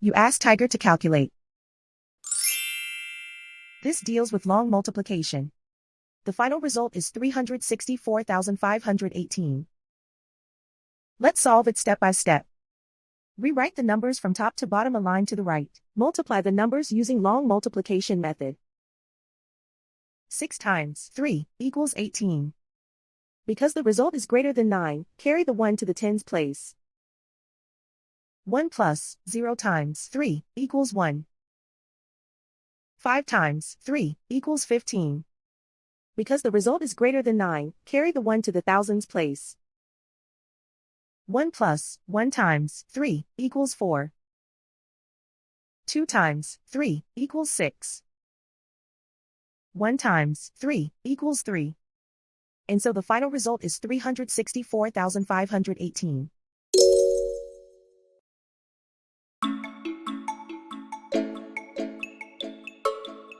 You ask Tiger to calculate. This deals with long multiplication. The final result is 364,518. Let's solve it step by step. Rewrite the numbers from top to bottom aligned to the right. Multiply the numbers using long multiplication method. 6 times 3 equals 18. Because the result is greater than 9, carry the 1 to the tens place. 1 plus 0 times 3 equals 1. 5 times 3 equals 15. Because the result is greater than 9, carry the 1 to the thousands place. 1 plus 1 times 3 equals 4. 2 times 3 equals 6. 1 times 3 equals 3. And so the final result is 364,518.